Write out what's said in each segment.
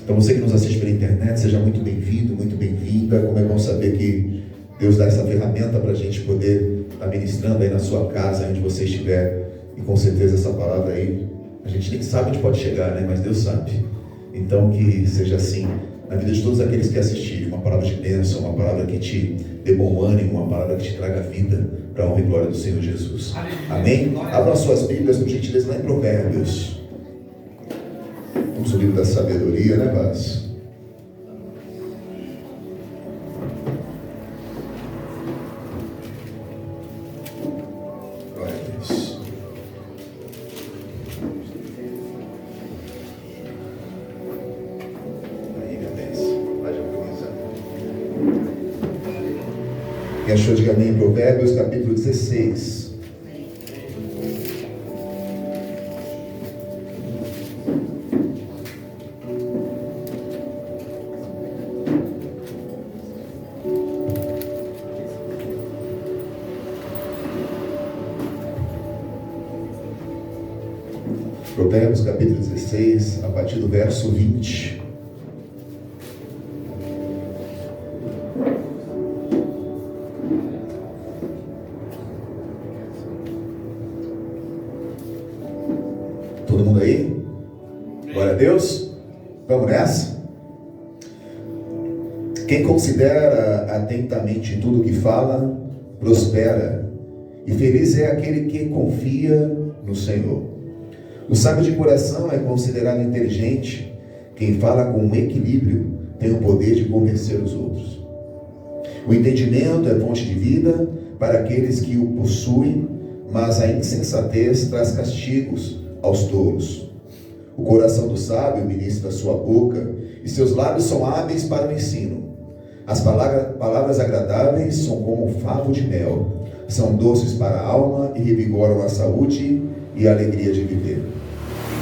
Então você que nos assiste pela internet, seja muito bem-vindo, muito bem-vinda. Como é bom saber que Deus dá essa ferramenta para a gente poder estar ministrando aí na sua casa, onde você estiver. E com certeza essa palavra aí, a gente nem sabe onde pode chegar, né? Mas Deus sabe. Então que seja assim na vida de todos aqueles que assistirem, uma palavra de bênção, uma palavra que te dê bom ânimo, uma palavra que te traga vida para a honra e glória do Senhor Jesus. Amém? Abram suas Bíblias, por gentileza, lá em Provérbios. Vamos ao livro da sabedoria, né, Vaz? Glória a Deus. Aí, minha bênção. Vai, Japonesa. Quem achou, diga amém. Provérbios, capítulo 16. Provérbios capítulo 16, a partir do verso 20. Todo mundo aí? Glória a Deus. Vamos nessa? Quem considera atentamente tudo que fala, prospera, e feliz é aquele que confia no Senhor. O sábio de coração é considerado inteligente. Quem fala com equilíbrio tem o poder de convencer os outros. O entendimento é fonte de vida para aqueles que o possuem, mas a insensatez traz castigos aos tolos. O coração do sábio ministra sua boca, e seus lábios são hábeis para o ensino. As palavras agradáveis são como um favo de mel, são doces para a alma e revigoram a saúde e a alegria de viver.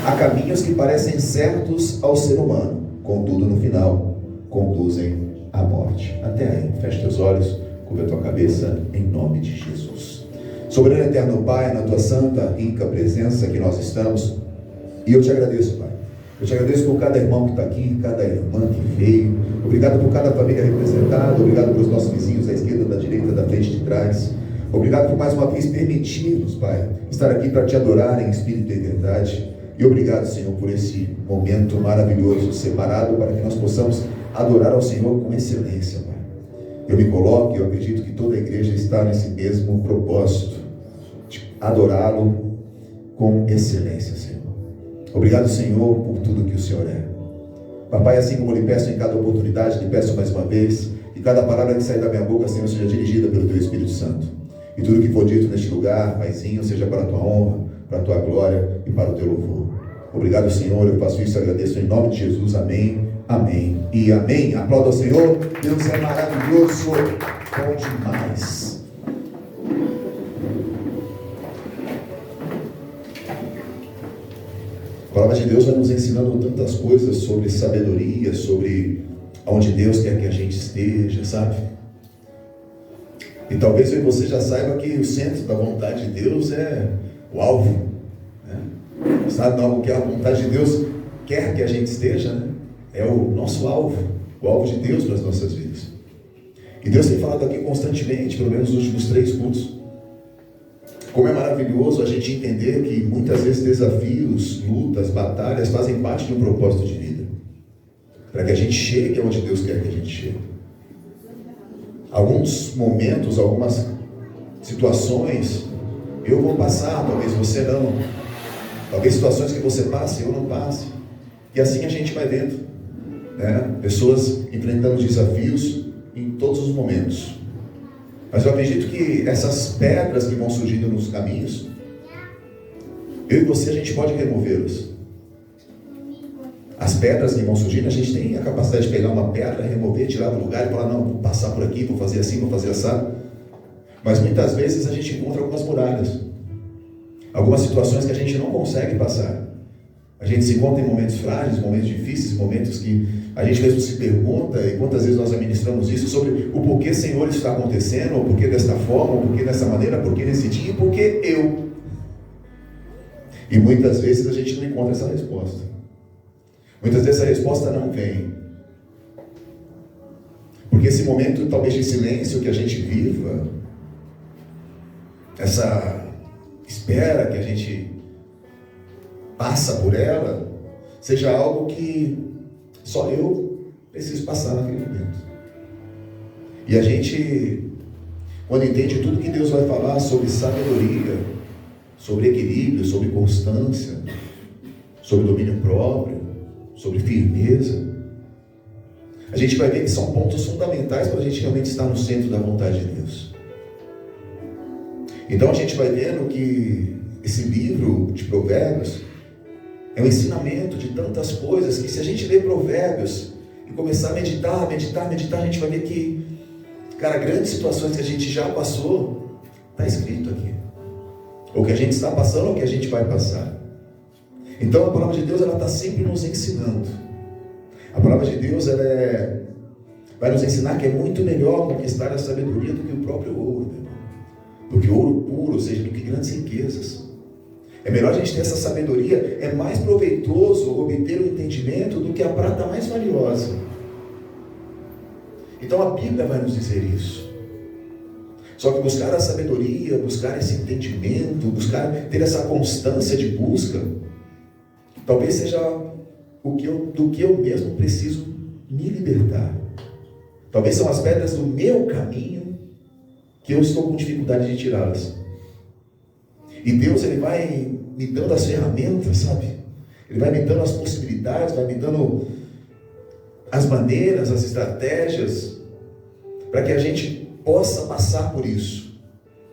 Há caminhos que parecem certos ao ser humano, contudo no final conduzem à morte. Até aí, fecha teus olhos, cubra a tua cabeça em nome de Jesus. Soberano eterno Pai, na tua santa, rica presença que nós estamos, e eu te agradeço, Pai. Eu te agradeço por cada irmão que está aqui, cada irmã que veio. Obrigado por cada família representada. Obrigado pelos nossos vizinhos, da esquerda, da direita, da frente e de trás. Obrigado por mais uma vez permitir-nos, Pai, estar aqui para te adorar em espírito e verdade. E obrigado, Senhor, por esse momento maravilhoso, separado, para que nós possamos adorar ao Senhor com excelência, Pai. Eu me coloco e eu acredito que toda a igreja está nesse mesmo propósito, de adorá-lo com excelência, Senhor. Obrigado, Senhor, por tudo que o Senhor é. Papai, assim como lhe peço em cada oportunidade, lhe peço mais uma vez, que cada palavra que sair da minha boca, Senhor, seja dirigida pelo Teu Espírito Santo. E tudo que for dito neste lugar, Paizinho, seja para a Tua honra, para a Tua glória e para o Teu louvor. Obrigado, Senhor, eu faço isso e agradeço em nome de Jesus. Amém, amém e amém. Aplauda ao Senhor. Deus é maravilhoso, bom demais. A palavra de Deus vai nos ensinando tantas coisas sobre sabedoria, sobre onde Deus quer que a gente esteja, sabe? E talvez eu e você já saiba que o centro da vontade de Deus é o alvo, né? Sabe algo que a vontade de Deus quer que a gente esteja, né? É o nosso alvo, o alvo de Deus para as nossas vidas. E Deus tem falado aqui constantemente, pelo menos nos últimos 3 cultos. Como é maravilhoso a gente entender que muitas vezes desafios, lutas, batalhas fazem parte de um propósito de vida, para que a gente chegue onde Deus quer que a gente chegue. Alguns momentos, algumas situações eu vou passar, talvez você não. Talvez situações que você passe, eu não passe. E assim a gente vai vendo, né? Pessoas enfrentando desafios em todos os momentos. Mas eu acredito que essas pedras que vão surgindo nos caminhos, eu e você, a gente pode removê-las. As pedras que vão surgindo, a gente tem a capacidade de pegar uma pedra, remover, tirar do lugar e falar, não, vou passar por aqui, vou fazer assim, vou fazer assado. Mas muitas vezes a gente encontra algumas muralhas, algumas situações que a gente não consegue passar. A gente se encontra em momentos frágeis, momentos difíceis, momentos que a gente mesmo se pergunta, e quantas vezes nós administramos isso, sobre o porquê, Senhor, isso está acontecendo, ou porquê desta forma, ou porquê dessa maneira, porquê nesse dia, e porquê eu. E muitas vezes a gente não encontra essa resposta. Muitas vezes a resposta não vem. Porque esse momento, talvez, de silêncio que a gente viva, essa espera que a gente passa por ela, seja algo que só eu preciso passar naquele momento. E a gente, quando entende tudo que Deus vai falar sobre sabedoria, sobre equilíbrio, sobre constância, sobre domínio próprio, sobre firmeza, a gente vai ver que são pontos fundamentais para a gente realmente estar no centro da vontade de Deus. Então a gente vai vendo que esse livro de Provérbios é um ensinamento de tantas coisas que, se a gente ler Provérbios e começar a meditar, a gente vai ver que, cara, grandes situações que a gente já passou, está escrito aqui. Ou que a gente está passando, ou que a gente vai passar. Então a palavra de Deus, ela está sempre nos ensinando. A palavra de Deus, ela vai nos ensinar que é muito melhor conquistar a sabedoria do que o próprio ouro, meu irmão. Do que ouro puro, ou seja, do que grandes riquezas. É melhor a gente ter essa sabedoria, é mais proveitoso obter o entendimento do que a prata mais valiosa. Então a Bíblia vai nos dizer isso. Só que buscar a sabedoria, buscar esse entendimento, buscar ter essa constância de busca, talvez seja do que eu mesmo preciso me libertar. Talvez são as pedras do meu caminho que eu estou com dificuldade de tirá-las. E Deus, Ele vai me dando as ferramentas, sabe? Ele vai me dando as possibilidades, vai me dando as maneiras, as estratégias, para que a gente possa passar por isso,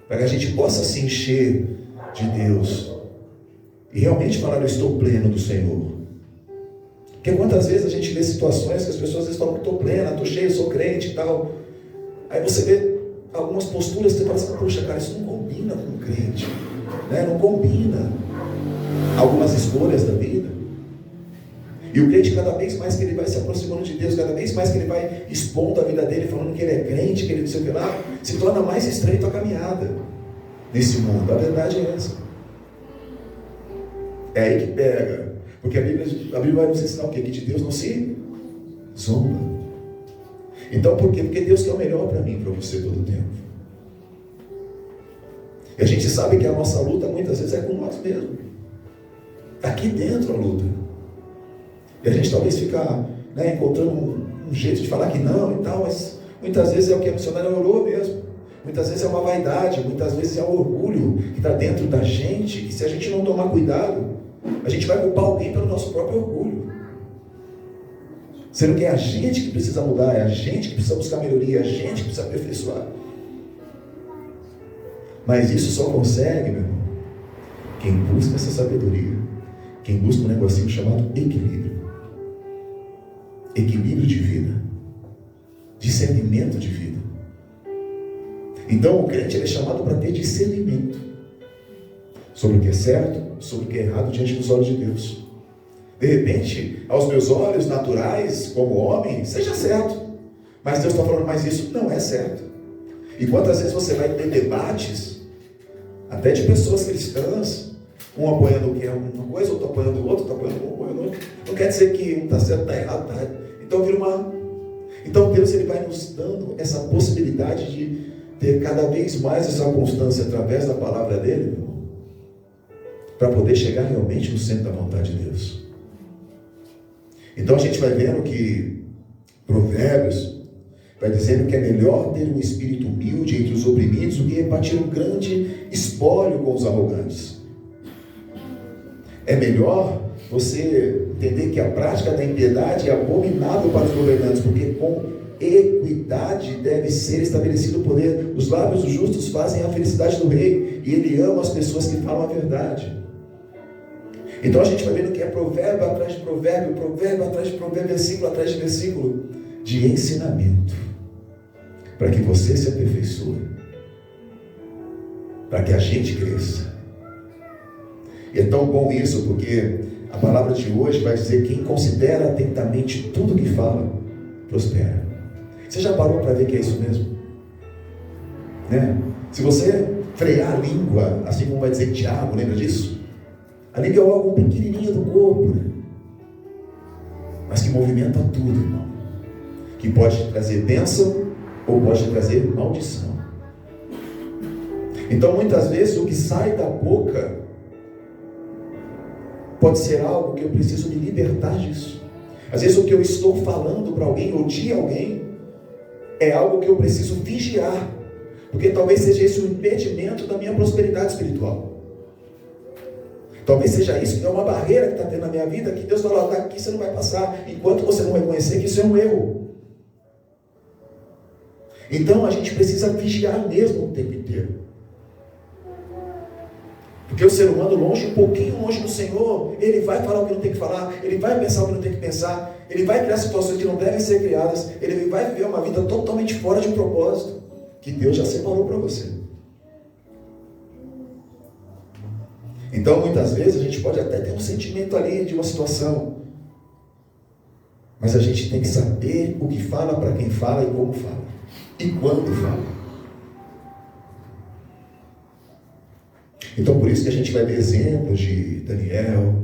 para que a gente possa se encher de Deus e realmente falar: eu estou pleno do Senhor. Porque quantas vezes a gente vê situações que as pessoas dizem: estou plena, estou cheio, sou crente e tal. Aí você vê algumas posturas que você fala assim: poxa, cara, isso não combina com o crente, né? Não combina. Algumas escolhas da vida. E o crente, cada vez mais que ele vai se aproximando de Deus, cada vez mais que ele vai expondo a vida dele, falando que ele é crente, que ele não sei o que lá, se torna mais estreito a caminhada nesse mundo. A verdade é essa. É aí que pega. Porque a Bíblia vai nos ensinar o quê? Que de Deus não se zomba. Então por quê? Porque Deus quer o melhor para mim, para você todo o tempo. E a gente sabe que a nossa luta muitas vezes é com nós mesmos. Está aqui dentro a luta. E a gente talvez fica, né, encontrando um jeito de falar que não e tal, mas muitas vezes é o que a missionária orou mesmo. Muitas vezes é uma vaidade, muitas vezes é um orgulho que está dentro da gente, que se a gente não tomar cuidado, a gente vai culpar alguém pelo nosso próprio orgulho. Sendo que é a gente que precisa mudar, é a gente que precisa buscar melhoria, é a gente que precisa aperfeiçoar. Mas isso só consegue, meu irmão, quem busca essa sabedoria, quem busca um negocinho chamado equilíbrio. Equilíbrio de vida, discernimento de vida. Então o crente é chamado para ter discernimento sobre o que é certo, sobre o que é errado diante dos olhos de Deus. De repente, aos meus olhos naturais, como homem, seja certo, mas Deus está falando: mas isso não é certo. E quantas vezes você vai ter debates, até de pessoas cristãs, um apoiando o que é uma coisa, outro apoiando o outro, outro apoiando um, apoiando o outro. Não quer dizer que um está certo, está errado, está errado. Então vira uma... Então Deus, Ele vai nos dando essa possibilidade de ter cada vez mais essa constância através da palavra dEle, meu irmão, para poder chegar realmente no centro da vontade de Deus. Então a gente vai vendo que Provérbios vai dizendo que é melhor ter um espírito humilde entre os oprimidos do que repartir um grande espólio com os arrogantes. É melhor você entender que a prática da impiedade é abominável para os governantes, porque com equidade deve ser estabelecido o poder. Os lábios dos justos fazem a felicidade do rei, e ele ama as pessoas que falam a verdade. Então a gente vai vendo que é provérbio atrás de provérbio, provérbio atrás de provérbio, versículo atrás de versículo, de ensinamento, para que você se aperfeiçoe, para que a gente cresça. E é tão bom isso, porque a palavra de hoje vai dizer: quem considera atentamente tudo que fala, prospera. Você já parou para ver que é isso mesmo? Né? Se você frear a língua, assim como vai dizer Tiago, lembra disso? A língua é algo pequenininho do corpo, né? mas que movimenta tudo, irmão. Que pode te trazer bênção ou pode te trazer maldição. Então, muitas vezes, o que sai da boca pode ser algo que eu preciso me libertar disso. Às vezes, o que eu estou falando para alguém ou de alguém é algo que eu preciso vigiar, porque talvez seja esse o impedimento da minha prosperidade espiritual. Talvez seja isso que é uma barreira que está tendo na minha vida, que Deus fala, daqui você não vai passar, enquanto você não reconhecer que isso é um erro. Então a gente precisa vigiar mesmo o tempo inteiro. Porque o ser humano um pouquinho longe do Senhor, ele vai falar o que não tem que falar, ele vai pensar o que não tem que pensar, ele vai criar situações que não devem ser criadas, ele vai viver uma vida totalmente fora de um propósito, que Deus já separou para você. Então, muitas vezes, a gente pode até ter um sentimento ali de uma situação, mas a gente tem que saber o que fala, para quem fala e como fala, e quando fala. Então, por isso que a gente vai ver exemplos de Daniel,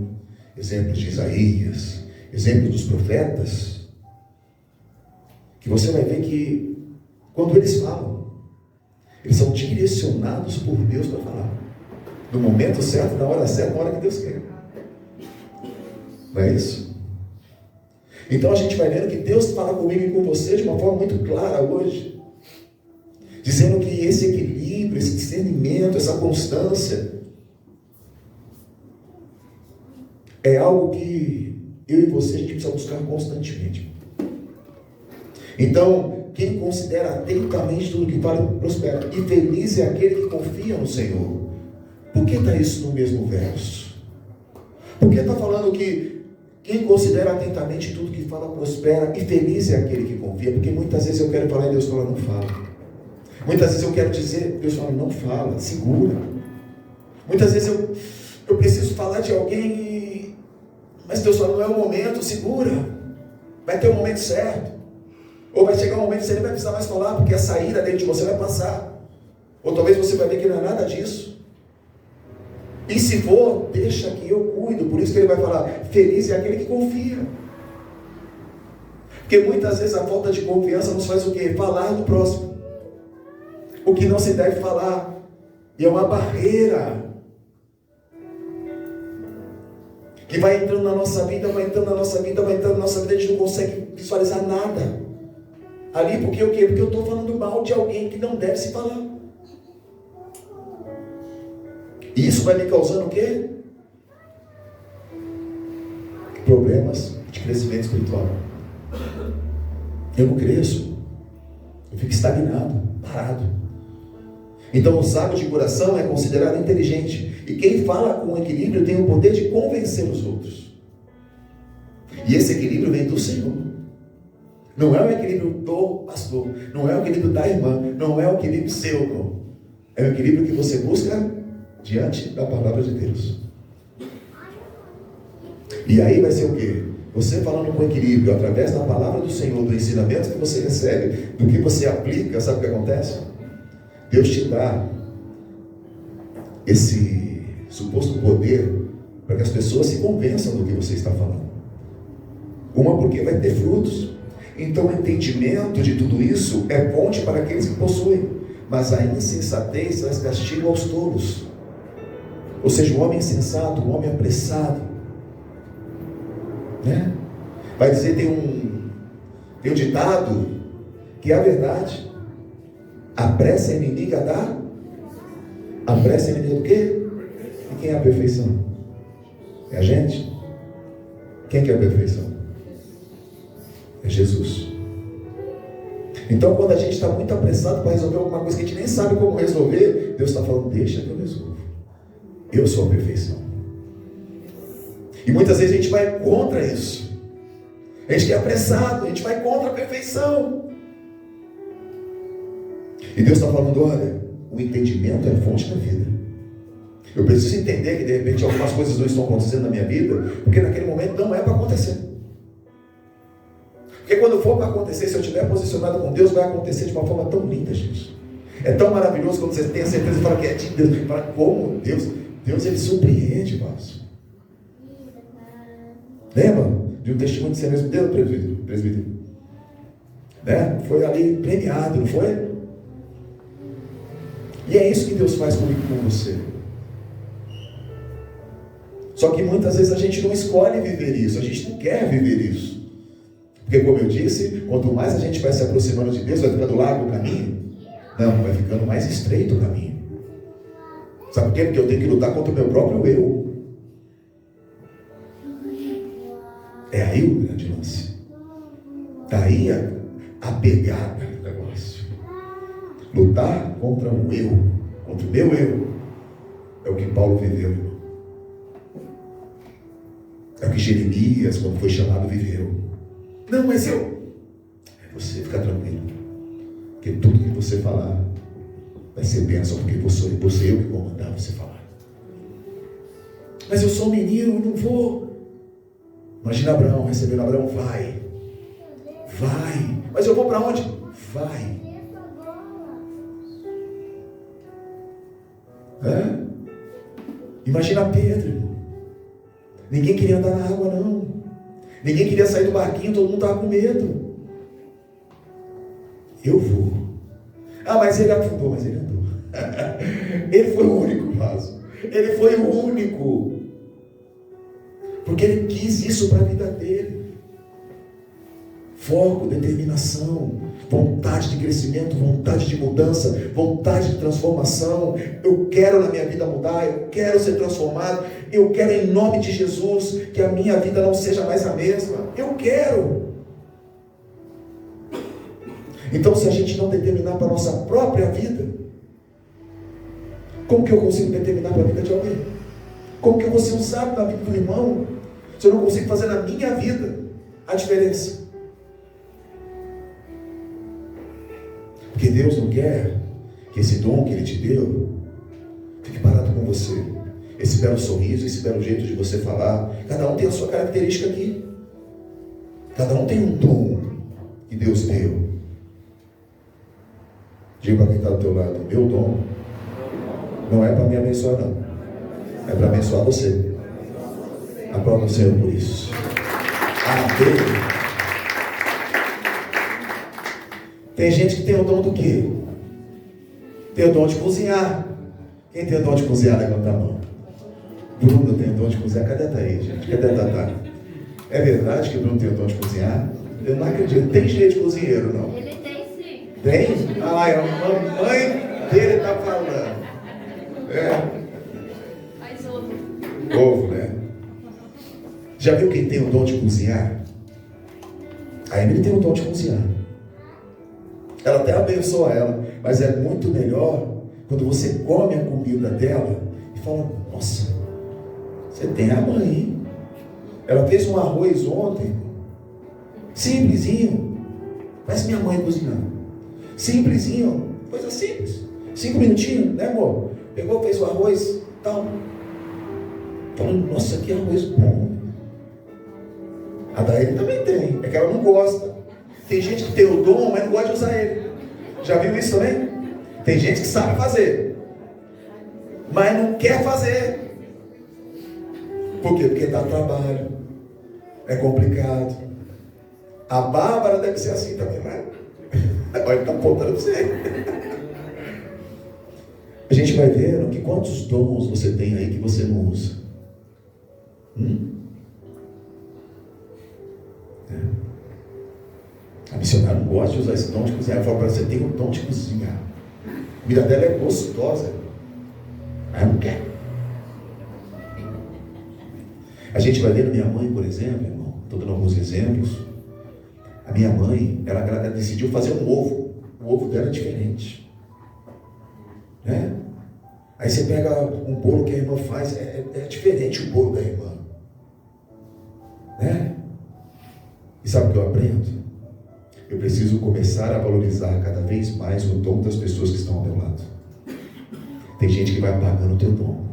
exemplos de Isaías, exemplos dos profetas, que você vai ver que, quando eles falam, eles são direcionados por Deus para falar. No momento certo, na hora certa, na hora que Deus quer. Não é isso? Então a gente vai vendo que Deus fala comigo e com você de uma forma muito clara hoje, dizendo que esse equilíbrio, esse discernimento, essa constância é algo que eu e você a gente precisa buscar constantemente. Então, quem considera atentamente tudo que fala prospera, e feliz é aquele que confia no Senhor. Por que está isso no mesmo verso? Por que está falando que quem considera atentamente tudo que fala prospera e feliz é aquele que confia? Porque muitas vezes eu quero falar e Deus fala, não fala. Muitas vezes eu quero dizer, Deus fala, não fala, segura. Muitas vezes eu preciso falar de alguém, mas Deus fala, não é o momento, segura. Vai ter o momento certo. Ou vai chegar um momento que você nem vai precisar mais falar, porque a saída dentro de você vai passar. Ou talvez você vai ver que não é nada disso. E se for, deixa que eu cuido. Por isso que ele vai falar, feliz é aquele que confia. Porque muitas vezes a falta de confiança nos faz o quê? Falar do próximo. O que não se deve falar. E é uma barreira que vai entrando na nossa vida, vai entrando na nossa vida, vai entrando na nossa vida, a gente não consegue visualizar nada. Ali, porque o quê? Porque eu estou falando mal de alguém que não deve se falar. E isso vai me causando o quê? Problemas de crescimento espiritual. Eu não cresço. Eu fico estagnado, parado. Então o sábio de coração é considerado inteligente. E quem fala com equilíbrio tem o poder de convencer os outros. E esse equilíbrio vem do Senhor. Não é o equilíbrio do pastor. Não é o equilíbrio da irmã. Não é o equilíbrio seu, não. É o equilíbrio que você busca diante da palavra de Deus. E aí vai ser o quê? Você falando com equilíbrio, através da palavra do Senhor, do ensinamento que você recebe, do que você aplica, sabe o que acontece? Deus te dá esse suposto poder para que as pessoas se convençam do que você está falando. Uma, porque vai ter frutos. Então o entendimento de tudo isso é ponte para aqueles que possuem, mas a insensatez traz castigo aos tolos. Ou seja, o homem insensato, o homem apressado, né? Vai dizer, tem um ditado que é a verdade. A pressa é inimiga da... A pressa é inimiga do quê? E quem é a perfeição? É a gente? Quem que é a perfeição? É Jesus. Então, quando a gente está muito apressado para resolver alguma coisa que a gente nem sabe como resolver, Deus está falando, deixa que eu resolvo. Eu sou a perfeição. E muitas vezes a gente vai contra isso. A gente é apressado, a gente vai contra a perfeição. E Deus está falando, olha, o entendimento é a fonte da vida. Eu preciso entender que de repente algumas coisas não estão acontecendo na minha vida, porque naquele momento não é para acontecer. Porque quando for para acontecer, se eu estiver posicionado com Deus, vai acontecer de uma forma tão linda, gente. É tão maravilhoso quando você tem a certeza e fala que é de Deus. Fala como Deus ele surpreende, irmãos. Lembra? de um testemunho que você mesmo deu, presbítero. Né? Foi ali premiado, não foi? E é isso que Deus faz comigo e com você. Só que muitas vezes a gente não escolhe viver isso, a gente não quer viver isso. Porque, como eu disse, quanto mais a gente vai se aproximando de Deus, vai ficando largo o caminho. Não, vai ficando mais estreito o caminho. Sabe por quê? Porque eu tenho que lutar contra o meu próprio eu. É aí o grande lance. Daí a pegada do negócio. Lutar contra o eu, contra o meu eu. É o que Paulo viveu, irmão. É o que Jeremias, quando foi chamado, viveu. Não, mas eu. Você fica tranquilo. Porque tudo que você falar vai ser bênção, porque você eu que vou mandar você falar. Mas eu sou um menino, eu não vou. Imagina Abraão, recebendo Abraão, vai. Mas eu vou para onde? Vai. Imagina Pedro, irmão. Ninguém queria andar na água, não. Ninguém queria sair do barquinho, todo mundo estava com medo. Eu vou. Mas ele afundou, mas ele andou. Ele foi o único vaso. Ele foi o único. Porque ele quis isso para a vida dele. Foco, determinação, vontade de crescimento, vontade de mudança, vontade de transformação. Eu quero na minha vida mudar, eu quero ser transformado, eu quero em nome de Jesus que a minha vida não seja mais a mesma. Eu quero. Então, se a gente não determinar para a nossa própria vida, como que eu consigo determinar para a vida de alguém? Como que eu vou ser usado na vida do irmão, se eu não consigo fazer na minha vida a diferença? Porque Deus não quer que esse dom que Ele te deu fique parado com você. Esse belo sorriso, esse belo jeito de você falar. Cada um tem a sua característica aqui. Cada um tem um dom que Deus deu. Diga para quem está do teu lado: meu dom não é para me abençoar, não. É para abençoar você. Aplauda o Senhor por isso. Amém. Tem gente que tem o dom do quê? Tem o dom de cozinhar. Quem tem o dom de cozinhar, levanta a mão. Bruno tem o dom de cozinhar. Cadê a Thaís, gente? Cadê a Tatá? É verdade que o Bruno tem o dom de cozinhar? Eu não acredito. Tem jeito de cozinheiro, não? Ele tem sim. Tem? É a mamãe dele está falando. Faz ovo. Ovo, né? Já viu quem tem o dom de cozinhar? A Emily tem o dom de cozinhar. Ela até abençoa ela, mas é muito melhor quando você come a comida dela e fala: nossa, você tem a mãe, hein? Ela fez um arroz ontem, simplesinho, parece minha mãe cozinhando. Simplesinho, coisa simples, 5 minutinhos, né, amor? Pegou, fez o arroz, tal. Falando: nossa, que arroz bom. A Daíra também tem, é que ela não gosta. Tem gente que tem o dom, mas não gosta de usar ele. Já viu isso também? Tem gente que sabe fazer, mas não quer fazer. Por quê? Porque dá trabalho, é complicado. A Bárbara deve ser assim também, né? Agora ele está apontando para você. A gente vai vendo que quantos dons você tem aí que você não usa. A missionária não gosta de usar esse dom de cozinhar. Ela fala para você: tem um dom de cozinhar. A comida dela é gostosa, mas ela não quer. A gente vai ver a minha mãe, por exemplo, irmão. Estou dando alguns exemplos. A minha mãe, ela decidiu fazer um ovo. O ovo dela é diferente, né? Aí você pega um bolo que a irmã faz, é diferente o bolo da irmã, né? E sabe o que eu aprendo? Eu preciso começar a valorizar cada vez mais o dom das pessoas que estão ao meu lado. Tem gente que vai apagando o teu dom.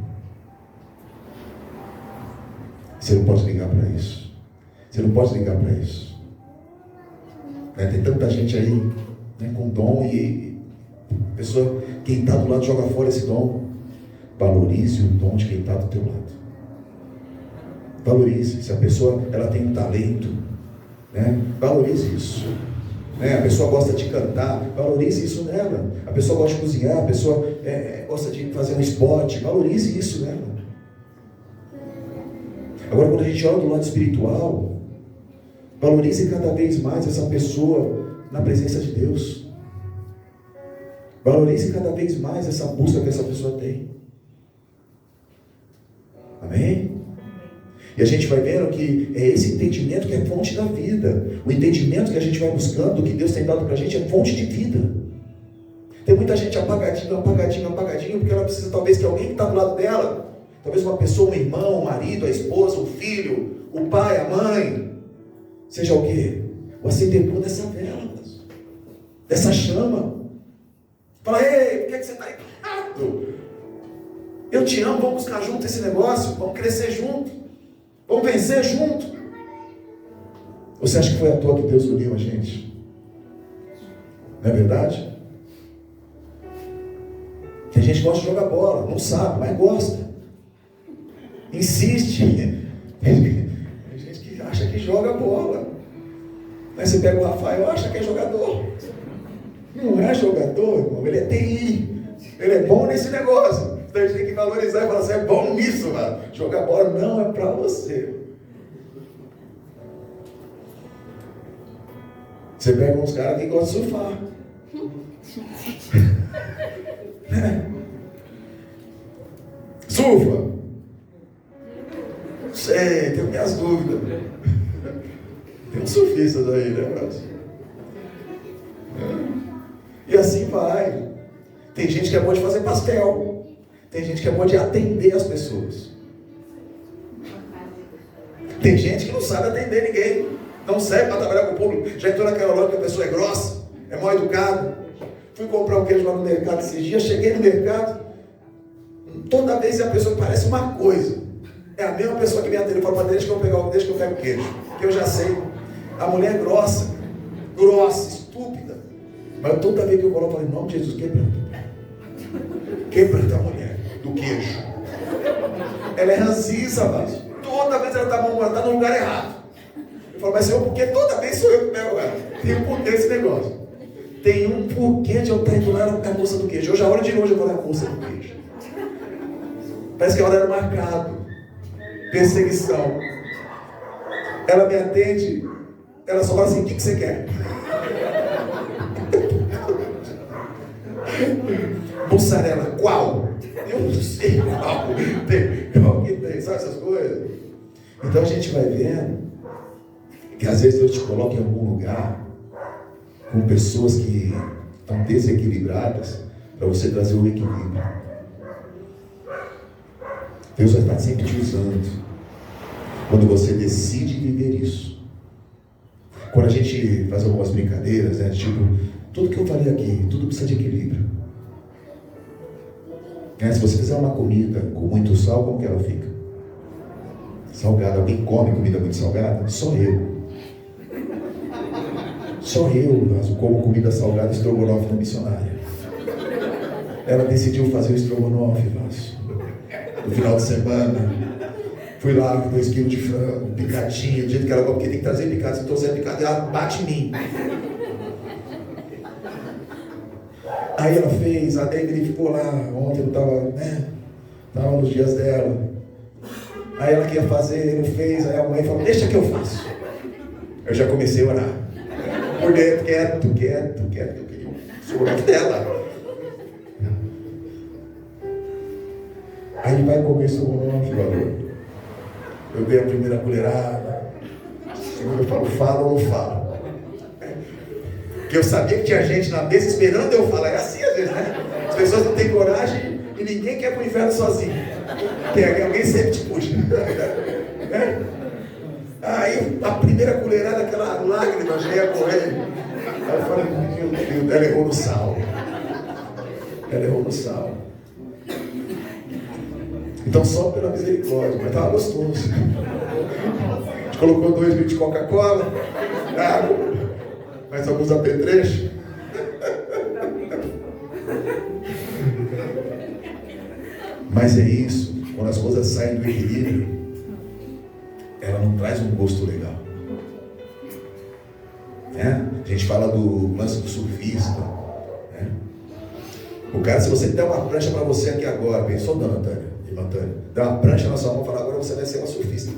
Você não pode ligar para isso. Você não pode ligar para isso. Né? Tem tanta gente aí, né, com dom e pessoa, quem está do lado joga fora esse dom. Valorize o dom de quem está do teu lado. Valorize. Se a pessoa ela tem um talento, né? Valorize isso. A pessoa gosta de cantar, valorize isso nela. A pessoa gosta de cozinhar, a pessoa gosta de fazer um esporte, valorize isso nela. Agora, quando a gente olha do lado espiritual, valorize cada vez mais essa pessoa na presença de Deus. Valorize cada vez mais essa busca que essa pessoa tem. Amém? E a gente vai vendo que é esse entendimento que é fonte da vida. O entendimento que a gente vai buscando, que Deus tem dado para a gente, é fonte de vida. Tem muita gente apagadinha, porque ela precisa talvez que alguém que está do lado dela, talvez uma pessoa, um irmão, um marido, a esposa, o filho, o pai, a mãe, seja o quê? O acendedor dessa vela, dessa chama. Fala, ei, por que você está errado? Eu te amo, vamos buscar junto esse negócio, vamos crescer junto, vamos vencer junto. Você acha que foi à toa que Deus uniu a gente? Não é verdade? Tem gente que gosta de jogar bola, não sabe, mas gosta. Insiste. Tem gente que acha que joga bola. Aí você pega o Rafael, acha que é jogador. Não é jogador, irmão, ele é TI. Ele é bom nesse negócio. Então a gente tem que valorizar e falar assim, é bom nisso, mano. Jogar bola não é pra você. Você pega uns caras que gostam de surfar. Surfa. Sei, tenho minhas dúvidas. Tem uns surfistas aí, né, Brasil? E assim vai. Tem gente que é boa de fazer pastel. Tem gente que é boa de atender as pessoas. Tem gente que não sabe atender ninguém. Não serve para trabalhar com o público. Já entrou naquela loja que a pessoa é grossa, é mal educada. Fui comprar um queijo lá no mercado esses dias. Cheguei no mercado. Toda vez a pessoa parece uma coisa. É a mesma pessoa que me atende. Fala, deixa que eu pego o queijo. Que eu já sei. A mulher é grossa, estúpida. Mas toda vez que eu coloco, eu falo, em nome de Jesus, quebranta a mulher do queijo. Ela é ranziza, mas toda vez ela está no lugar errado. Eu falo, mas Senhor, porque toda vez sou eu que pego ela. Tem um porquê esse negócio. Tem um porquê de eu estar indo lá na moça do queijo. Eu já olho de longe, eu vou na moça do queijo. Parece que ela era marcado. Perseguição. Ela me atende, ela só fala assim, o que você quer? Mussarela, qual? Eu não sei qual. Qual que tem? Sabe essas coisas? Então a gente vai vendo que às vezes Deus te coloca em algum lugar com pessoas que estão desequilibradas para você trazer o equilíbrio. Deus vai estar sempre te usando quando você decide viver isso. Quando a gente faz algumas brincadeiras, né? Tipo, tudo que eu falei aqui, tudo precisa de equilíbrio. Se você fizer uma comida com muito sal, como que ela fica? Salgada. Alguém come comida muito salgada? Só eu. Só eu, como comida salgada, estrogonofe na missionária. Ela decidiu fazer o estrogonofe, no final de semana. Fui lá com 2 quilos de frango, picadinho, do jeito que ela gosta, porque tem que trazer picado. Se eu trouxer picado, ela bate em mim. Aí ela fez, a David ficou lá, ontem eu estava nos dias dela. Aí ela queria fazer, não fez, aí a mãe falou, deixa que eu faço. Eu já comecei a orar. Por dentro, quieto, eu queria o dela. Aí ele vai comer estrogonofe, valor. Eu dei a primeira colherada. Eu falo, fala ou não falo? Porque eu sabia que tinha gente na mesa esperando eu falar. É assim às vezes, né? As pessoas não têm coragem e ninguém quer ir para o inferno sozinho. Alguém sempre te puxa. Aí a primeira colherada, aquela lágrima já ia correr. Aí eu falei, meu Deus, ela errou no sal. Então só pela misericórdia, mas estava gostoso. A gente colocou 2 litros de Coca-Cola, água, mais alguns apetrechos. Mas é isso, quando as coisas saem do equilíbrio, traz um gosto legal. A gente fala do lance do surfista. O cara, se você der uma prancha para você aqui agora, pensou, dona Antônia, dá uma prancha na sua mão e fala, agora você vai ser uma surfista.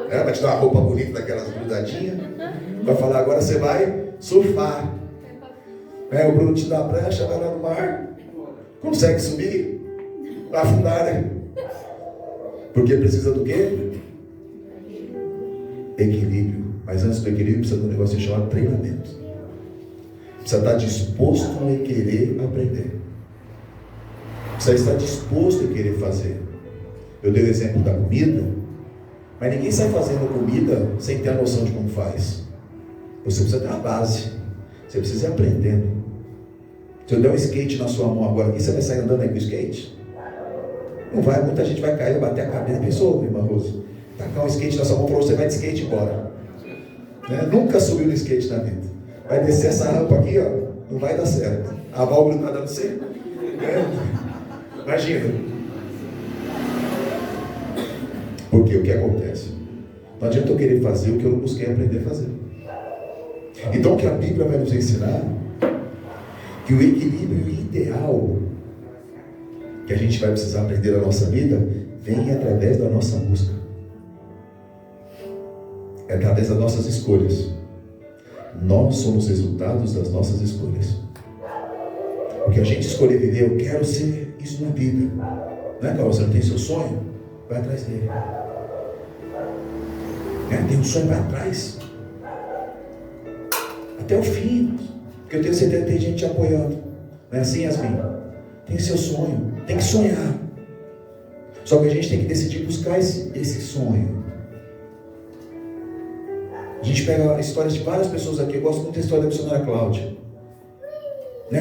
Vai te dar uma roupa bonita daquelas grudadinhas, vai falar, agora você vai surfar. O Bruno te dá uma prancha, vai lá no mar, consegue subir, vai afundar, né? Porque precisa do quê? Equilíbrio. Mas antes do equilíbrio precisa de um negócio chamado treinamento. Precisa estar disposto a querer aprender. Precisa estar disposto a querer fazer. Eu dei o exemplo da comida, mas ninguém sai fazendo comida sem ter a noção de como faz. Você precisa ter uma base. Você precisa ir aprendendo. Se eu der um skate na sua mão agora, aqui você vai sair andando aí com o skate? Não vai, muita gente vai cair, vai bater a cabeça. Pensou, irmã Rosa? Tacar um skate na sua mão e falou, você vai de skate embora. Nunca subiu no skate na vida. Vai descer essa rampa aqui, ó, não vai dar certo. A válvula não está dando certo. Imagina. Porque o que acontece? Não adianta eu querer fazer o que eu não busquei aprender a fazer. Então o que a Bíblia vai nos ensinar, que o equilíbrio ideal que a gente vai precisar aprender na nossa vida, vem através da nossa busca. É através das nossas escolhas. Nós somos resultados das nossas escolhas. Porque a gente escolher viver, eu quero ser isso na vida. Não é, Carol? Você não tem seu sonho? Vai atrás dele. Tem um sonho, vai atrás. Até o fim. Porque eu tenho certeza que tem gente te apoiando. Não é assim, Yasmin? Tem seu sonho. Tem que sonhar. Só que a gente tem que decidir buscar esse sonho. A gente pega histórias de várias pessoas aqui. Eu gosto muito da história da missionária Cláudia.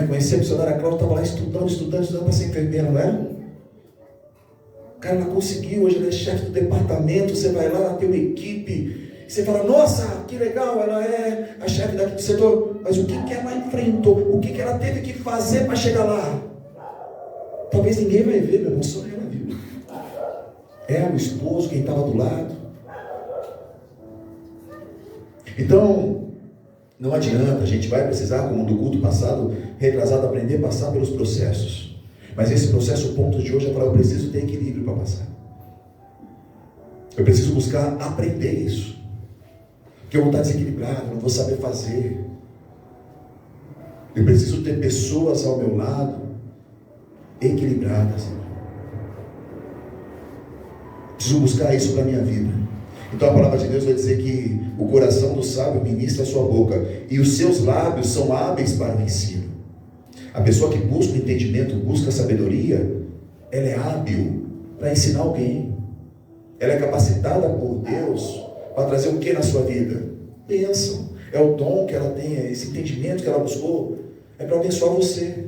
Conheci a missionária Cláudia, estava lá estudando para ser enfermeira, não era? Cara, ela conseguiu, hoje ela é chefe do departamento. Você vai lá, ela tem uma equipe. Você fala, nossa, que legal, ela é a chefe daqui do setor. Mas o que ela enfrentou? O que ela teve que fazer para chegar lá? Talvez ninguém vai ver, meu irmão, só ela viu. Ela, o esposo, quem estava do lado. Então, não adianta, a gente vai precisar, como do culto passado, retrasado, aprender a passar pelos processos. Mas esse processo, o ponto de hoje é falar, eu preciso ter equilíbrio para passar. Eu preciso buscar aprender isso. Porque eu vou estar desequilibrado, eu não vou saber fazer. Eu preciso ter pessoas ao meu lado equilibradas. Preciso buscar isso para a minha vida. Então a palavra de Deus vai dizer que o coração do sábio ministra a sua boca e os seus lábios são hábeis para o ensino. A pessoa que busca o entendimento, busca a sabedoria, ela é hábil para ensinar alguém. Ela é capacitada por Deus para trazer o que na sua vida? Bênção. É o dom que ela tem, é esse entendimento que ela buscou, é para abençoar você.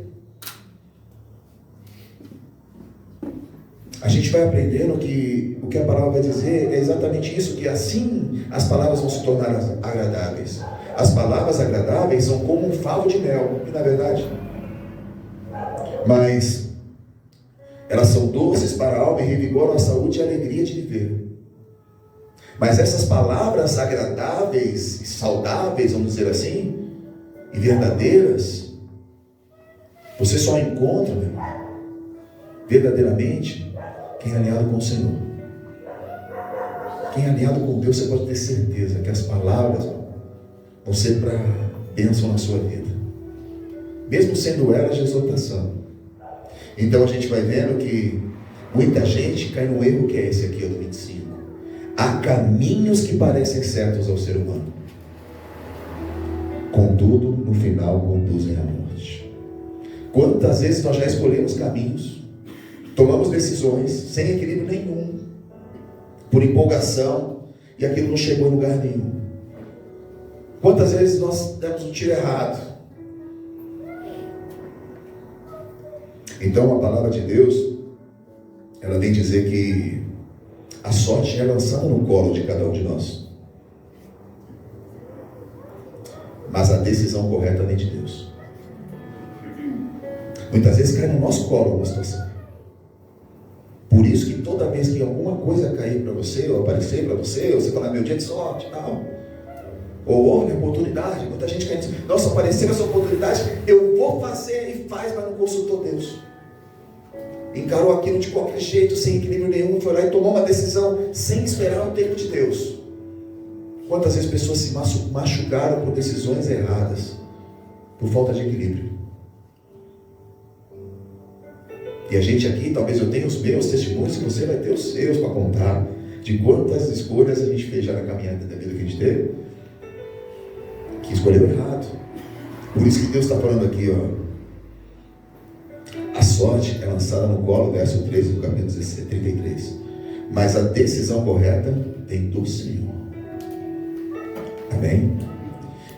A gente vai aprendendo que o que a palavra vai dizer é exatamente isso, que assim as palavras vão se tornar agradáveis. As palavras agradáveis são como um favo de mel, e na verdade, mas elas são doces para a alma e revigoram a saúde e a alegria de viver. Mas essas palavras agradáveis e saudáveis, vamos dizer assim, e verdadeiras, você só encontra, meu irmão, verdadeiramente quem é alinhado com o Senhor. Quem é alinhado com Deus, você pode ter certeza que as palavras vão ser para bênção na sua vida, mesmo sendo elas de exortação. Então a gente vai vendo que muita gente cai no erro que é esse aqui, do 25. Há caminhos que parecem certos ao ser humano, contudo, no final conduzem à morte. Quantas vezes nós já escolhemos caminhos, tomamos decisões sem equilíbrio nenhum, por empolgação, e aquilo não chegou em lugar nenhum. Quantas vezes nós demos um tiro errado? Então a palavra de Deus, ela vem dizer que a sorte é lançada no colo de cada um de nós, mas a decisão correta vem de Deus. Muitas vezes cai no nosso colo uma situação. Por isso que toda vez vez que alguma coisa cair para você, ou aparecer para você, ou você falar, meu dia de sorte, tal. Ou olha, oportunidade. Muita gente quer dizer, nossa, apareceu essa oportunidade, eu vou fazer e faz, mas não consultou Deus. Encarou aquilo de qualquer jeito, sem equilíbrio nenhum, foi lá e tomou uma decisão sem esperar o tempo de Deus. Quantas vezes pessoas se machucaram por decisões erradas, por falta de equilíbrio? E a gente aqui, talvez eu tenha os meus testemunhos, e você vai ter os seus para contar, de quantas escolhas a gente fez já na caminhada da vida que a gente teve, que escolheu errado. Por isso que Deus está falando aqui, ó. A sorte é lançada no colo, verso 13 do capítulo 33. Mas a decisão correta vem do Senhor. Amém?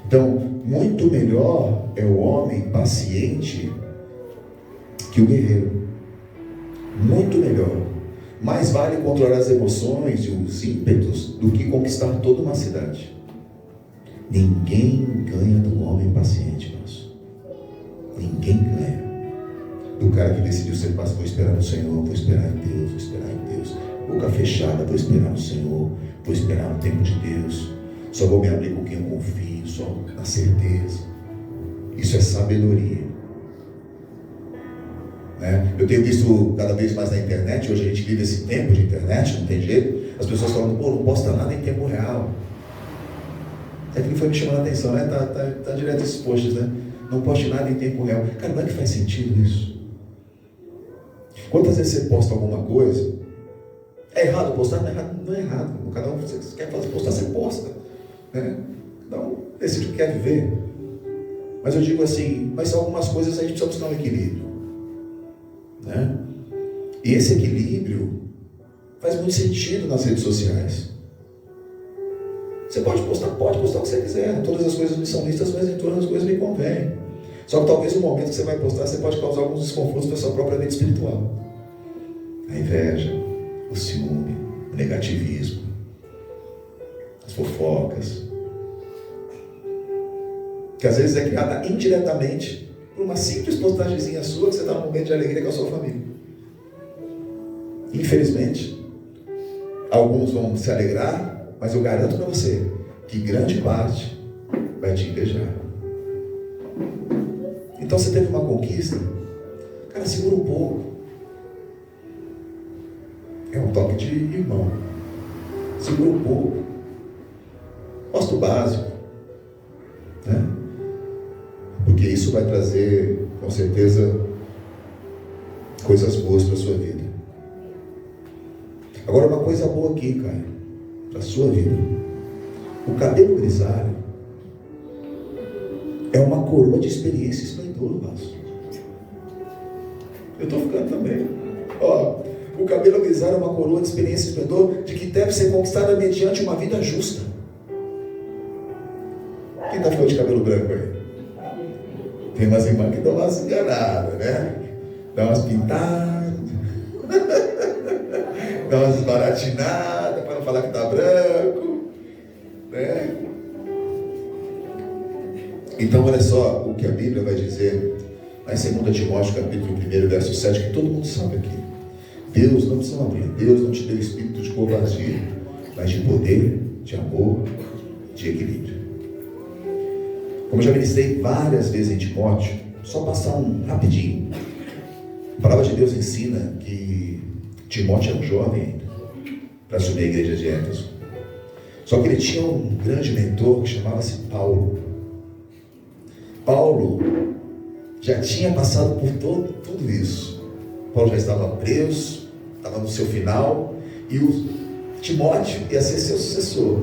Então, muito melhor é o homem paciente que o guerreiro. Muito melhor. Mais vale controlar as emoções e os ímpetos do que conquistar toda uma cidade. Ninguém ganha do homem paciente, irmãos. Ninguém ganha do cara que decidiu ser pastor. Vou esperar no Senhor, vou esperar em Deus, vou esperar em Deus. Boca fechada, vou esperar no Senhor, vou esperar no tempo de Deus. Só vou me abrir com quem eu confio, só na certeza. Isso é sabedoria. Né? Eu tenho visto cada vez mais na internet, hoje a gente vive esse tempo de internet, não tem jeito. As pessoas falando, pô, não posta nada em tempo real. É aquilo que foi me chamando a atenção, né? Tá direto esses posts, né? Não poste nada em tempo real. Cara, não é que faz sentido isso? Quantas vezes você posta alguma coisa? É errado postar? Não é errado. Cada um, você quer postar, você posta. Né? Então, decide o que quer viver. Mas eu digo assim, mas algumas coisas a gente precisa buscar um equilíbrio. Né? E esse equilíbrio faz muito sentido nas redes sociais. Você pode postar o que você quiser. Todas as coisas me são listas, mas nem todas as coisas me convêm. Só que talvez no momento que você vai postar, você pode causar alguns desconfortos para a sua própria vida espiritual. A inveja, o ciúme, o negativismo, as fofocas. Que às vezes é criada indiretamente por uma simples postagemzinha sua que você está num momento de alegria com a sua família. Infelizmente, alguns vão se alegrar, mas eu garanto para você que grande parte vai te invejar. Então você teve uma conquista, cara, segura um pouco. É um toque de irmão. Segura um pouco. Mostra o básico. Né? Porque isso vai trazer, com certeza, coisas boas para a sua vida. Agora, uma coisa boa aqui, cara, para a sua vida. O cabelo grisalho é uma coroa de experiência e esplendor, Vasco. Eu estou ficando também. Ó, o cabelo grisalho é uma coroa de experiência e esplendor de que deve ser conquistada mediante uma vida justa. Quem está ficando de cabelo branco aí? Tem umas irmãs que dão umas enganadas, né? Dá umas pintadas, dá umas baratinadas para não falar que está branco, né? Então olha só o que a Bíblia vai dizer lá em 2 Timóteo capítulo 1, verso 7, que todo mundo sabe aqui. Deus não precisa abrir, Deus não te deu espírito de covardia, mas de poder, de amor, de equilíbrio. Como eu já ministrei várias vezes em Timóteo, só passar um rapidinho. A palavra de Deus ensina que Timóteo era um jovem ainda, para assumir a igreja de Éfeso. Só que ele tinha um grande mentor que chamava-se Paulo. Paulo já tinha passado por tudo isso. Paulo já estava preso, estava no seu final, e o Timóteo ia ser seu sucessor.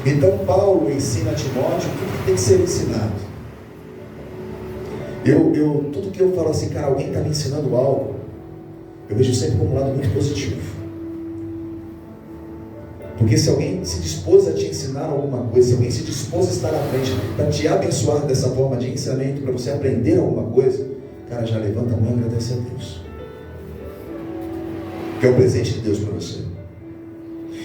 Então Paulo ensina a Timóteo o que tem que ser ensinado. Tudo que eu falo assim, cara, alguém está me ensinando algo, eu vejo sempre como um lado muito positivo. Porque se alguém se dispôs a te ensinar alguma coisa, se alguém se dispôs a estar à frente para te abençoar dessa forma de ensinamento, para você aprender alguma coisa, cara, já levanta a mão e agradece a Deus, que é o presente de Deus para você.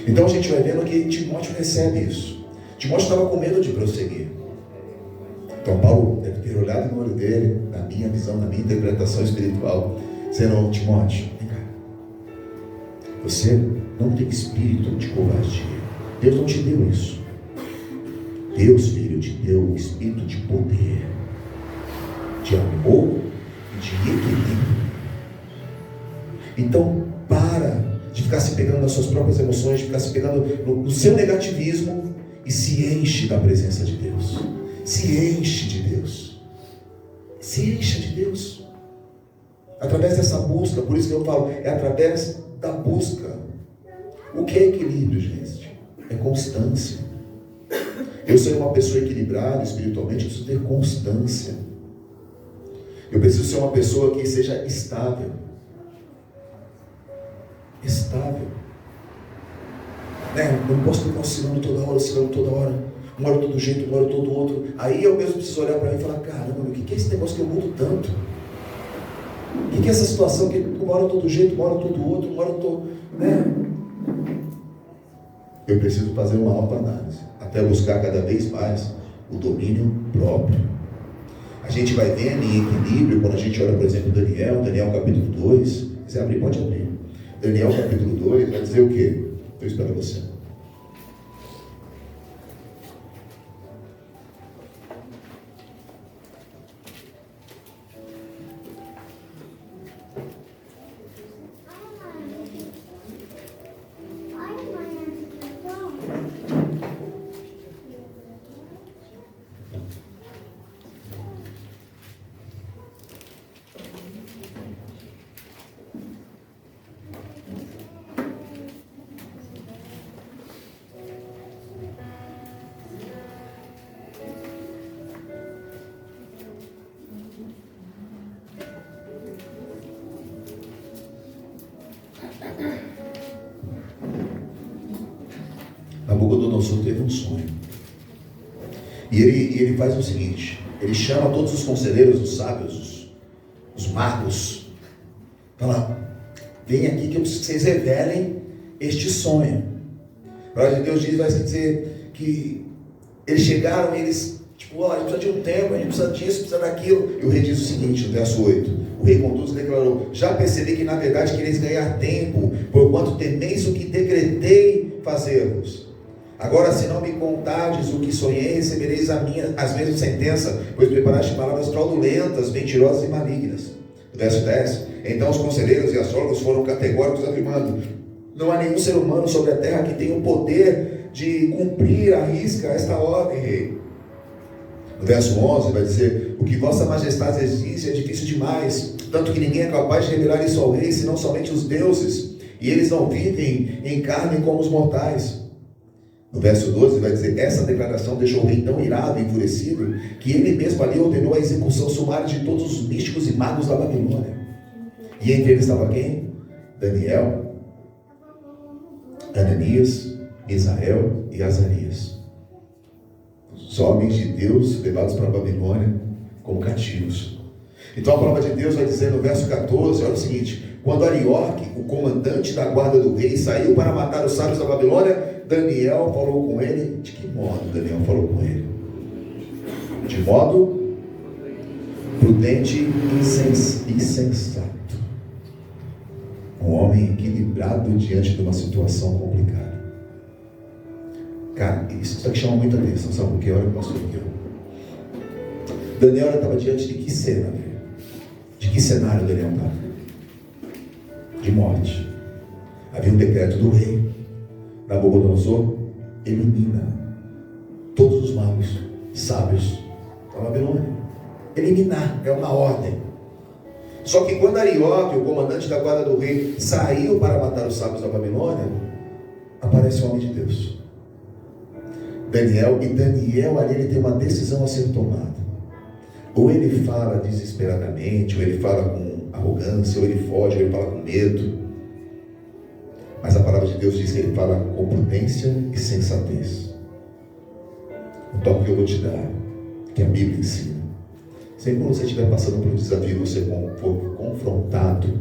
Então a gente vai vendo que Timóteo recebe isso. Timóteo estava com medo de prosseguir. Então Paulo deve ter olhado no olho dele, na minha visão, na minha interpretação espiritual, dizendo: Timóteo, vem cá, Você não tem espírito de covardia. Deus não te deu isso. Deus, filho, te deu um espírito de poder, de amor e de equilíbrio. Então, para de ficar se pegando nas suas próprias emoções, de ficar se pegando no seu negativismo, e se enche da presença de Deus. Se enche de Deus. Se encha de Deus. Através dessa busca, por isso que eu falo, é através da busca. O que é equilíbrio, gente? É constância. Eu sou uma pessoa equilibrada espiritualmente, eu preciso ter constância. Eu preciso ser uma pessoa que seja estável. Estável. Não posso ficar oscilando toda hora. Uma hora todo jeito, uma hora todo outro. Aí eu mesmo preciso olhar para mim e falar, caramba, o que é esse negócio que eu mudo tanto? O que é essa situação que uma hora todo jeito, uma hora todo outro, uma hora eu tô... Eu preciso fazer uma autoanálise, até buscar cada vez mais o domínio próprio. A gente vai vendo em equilíbrio, quando a gente olha, por exemplo, Daniel capítulo 2, se quiser abrir, pode abrir. Daniel capítulo 2 vai dizer o quê? Eu espero você. Nabucodonosor teve um sonho. E ele faz o seguinte: ele chama todos os conselheiros, os sábios, os magos, fala: vem aqui que eu preciso que vocês revelem este sonho. A palavra de Deus vai dizer que eles chegaram e eles, a gente precisa de um tempo, a gente precisa disso, precisa daquilo. E o rei diz o seguinte, no verso 8: o rei contudo declarou: já percebi que na verdade quereis ganhar tempo, porquanto temeis o que decretei fazer-vos. Agora, se não me contardes o que sonhei, recebereis as mesmas sentenças, pois preparaste palavras fraudulentas, mentirosas e malignas. Verso 10: então os conselheiros e astrólogos foram categóricos, afirmando: não há nenhum ser humano sobre a terra que tenha o poder de cumprir à risca esta ordem, rei. No verso 11 vai dizer: o que vossa majestade exige é difícil demais, tanto que ninguém é capaz de revelar isso ao rei, senão somente os deuses, e eles não vivem em carne como os mortais. No verso 12 vai dizer: essa declaração deixou o rei tão irado e enfurecido, que ele mesmo ali ordenou a execução sumária de todos os místicos e magos da Babilônia. E entre eles estava quem? Daniel, Ananias, Misael e Azarias. Os homens de Deus levados para a Babilônia como cativos. Então a palavra de Deus vai dizer no verso 14, olha o seguinte: quando Arioque, o comandante da guarda do rei, saiu para matar os sábios da Babilônia, Daniel falou com ele. De que modo Daniel falou com ele? De modo prudente e insensato. Um homem equilibrado diante de uma situação complicada. Cara, isso aqui chama muita atenção, sabe por quê? Olha o pastor aqui. Daniel estava diante de que cena, velho? De que cenário Daniel estava? De morte. Havia um decreto do rei. Nabucodonosor elimina todos os magos, sábios da Babilônia. Eliminar, é uma ordem. Só que quando Arioque, o comandante da guarda do rei, saiu para matar os sábios da Babilônia, aparece o homem de Deus, Daniel. E Daniel ali, ele tem uma decisão a ser tomada. Ou ele fala desesperadamente, ou ele fala com arrogância, ou ele foge, ou ele fala com medo. Mas a palavra de Deus diz que ele fala com prudência e sensatez. O toque que eu vou te dar, que a Bíblia ensina: sempre quando você estiver passando por um desafio, você for confrontado,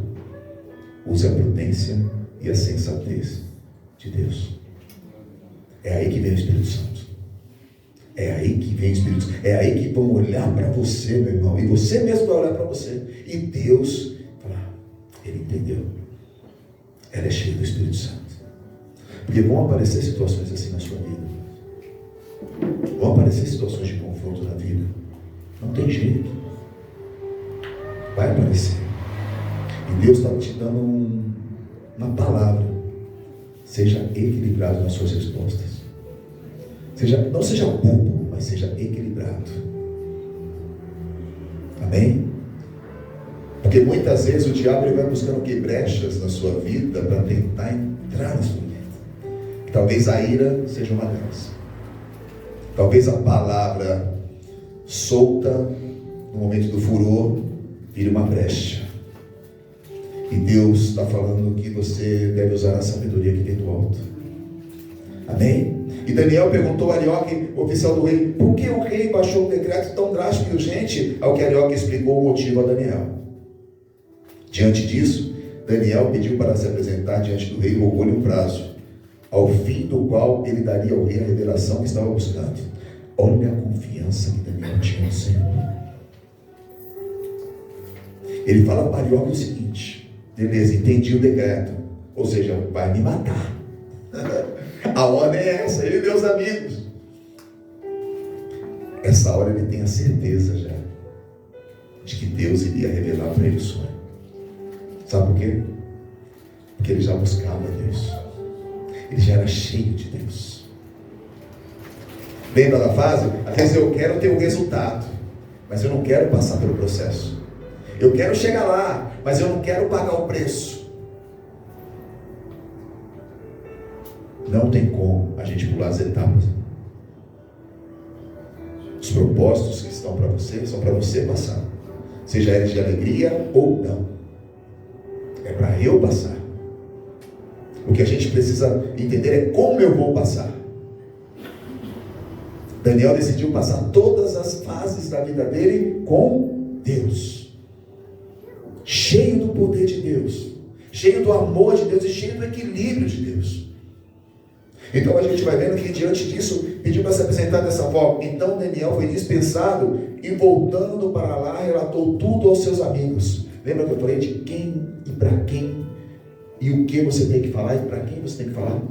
use a prudência e a sensatez de Deus. É aí que vem o Espírito Santo. É aí que vem o Espírito Santo. É aí que vão olhar para você, meu irmão, e você mesmo vai olhar para você, e Deus falar: ele entendeu. ela é cheia do Espírito Santo. Porque vão aparecer situações assim na sua vida. Vão aparecer situações de confronto na vida. Não tem jeito. Vai aparecer. E Deus está te dando uma palavra. Seja equilibrado nas suas respostas. Não seja bobo, mas seja equilibrado. Amém? Porque muitas vezes o diabo ele vai buscando brechas na sua vida para tentar entrar na sua vida. Talvez a ira seja uma delas. Talvez a palavra solta no momento do furor vire uma brecha. E Deus está falando que você deve usar a sabedoria que vem do alto. Amém? E Daniel perguntou a Arioque, oficial do rei, por que o rei baixou um decreto tão drástico e urgente? Ao que Arioque explicou o motivo a Daniel. Diante disso, Daniel pediu para se apresentar diante do rei e rogou-lhe um prazo, ao fim do qual ele daria ao rei a revelação que estava buscando. Olha a confiança que Daniel tinha no Senhor. Ele fala para Arioque o seguinte: beleza, entendi o decreto, ou seja, vai me matar. A ordem é essa, ele e meus amigos. Essa hora ele tem a certeza já de que Deus iria revelar para ele o sonho. Sabe por quê? Porque ele já buscava Deus. Ele já era cheio de Deus. Lembra da fase? Às vezes eu quero ter um resultado, mas eu não quero passar pelo processo. Eu quero chegar lá, mas eu não quero pagar o preço. Não tem como a gente pular as etapas. Os propósitos que estão para você são para você passar, seja eles de alegria ou não. É para eu passar. O que a gente precisa entender é como eu vou passar. Daniel decidiu passar todas as fases da vida dele com Deus, cheio do poder de Deus, cheio do amor de Deus e cheio do equilíbrio de Deus. Então a gente vai vendo que diante disso pediu para se apresentar dessa forma. Então Daniel foi dispensado e, voltando para lá, relatou tudo aos seus amigos. Lembra que eu falei de quem e para quem e o que você tem que falar e para quem você tem que falar?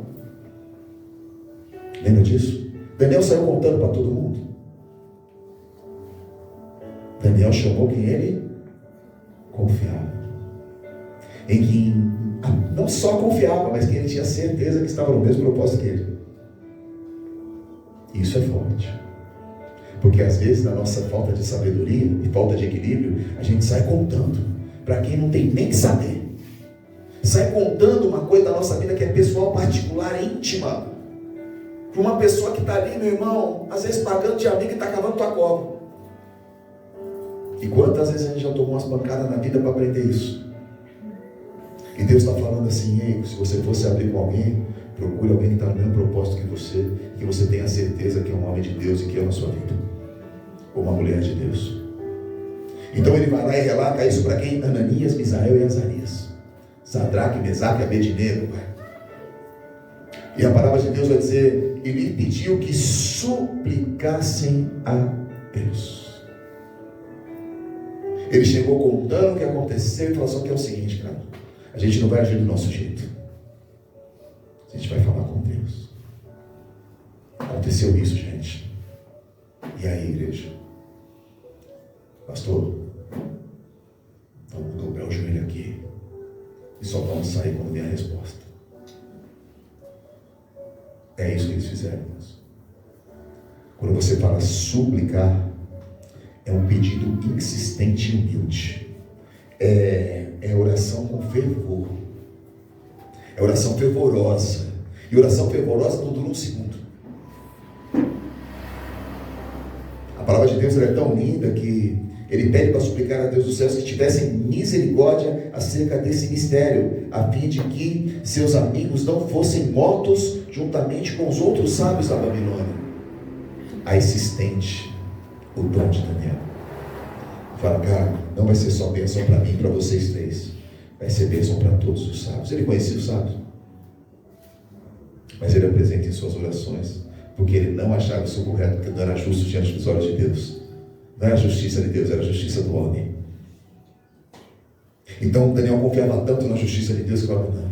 Lembra disso? Daniel saiu contando para todo mundo. Daniel chamou quem ele confiava, em quem não só confiava, mas que ele tinha certeza que estava no mesmo propósito que ele. Isso é forte, porque às vezes na nossa falta de sabedoria e falta de equilíbrio, a gente sai contando para quem não tem nem que saber, sai contando uma coisa da nossa vida que é pessoal, particular, íntima, para uma pessoa que está ali, meu irmão, às vezes pagando de amigo e está cavando tua cova. E quantas vezes a gente já tomou umas pancadas na vida para aprender isso? E Deus está falando assim: ei, se você fosse abrir com alguém, procure alguém que está no mesmo propósito que você tenha certeza que é um homem de Deus e que ama a sua vida, ou uma mulher de Deus. Então ele vai lá e relata isso para quem? Ananias, Misael e Azarias, Sadraque, Mesaque e Abednego. E a palavra de Deus vai dizer: ele pediu que suplicassem a Deus. Ele chegou contando o que aconteceu e falou: só que é o seguinte, cara, a gente não vai agir do nosso jeito, a gente vai falar com Deus. Aconteceu isso, gente. E aí, igreja? Pastor, vamos dobrar o joelho aqui e só vamos sair quando vier a resposta. É isso que eles fizeram, irmãos. Quando você fala suplicar, é um pedido insistente e humilde. É oração com fervor. É oração fervorosa. E oração fervorosa não dura um segundo. A palavra de Deus é tão linda que ele pede para suplicar a Deus dos céus que tivessem misericórdia acerca desse mistério, a fim de que seus amigos não fossem mortos juntamente com os outros sábios da Babilônia. A insistente, o dom de Daniel. Fala: cara, não vai ser só bênção para mim e para vocês três, vai ser bênção para todos os sábios. Ele conhecia os sábios, mas ele apresenta em suas orações, porque ele não achava isso correto, porque não era justo diante dos olhos de Deus. Não era a justiça de Deus, era a justiça do homem. Então Daniel confiava tanto na justiça de Deus que falava: não,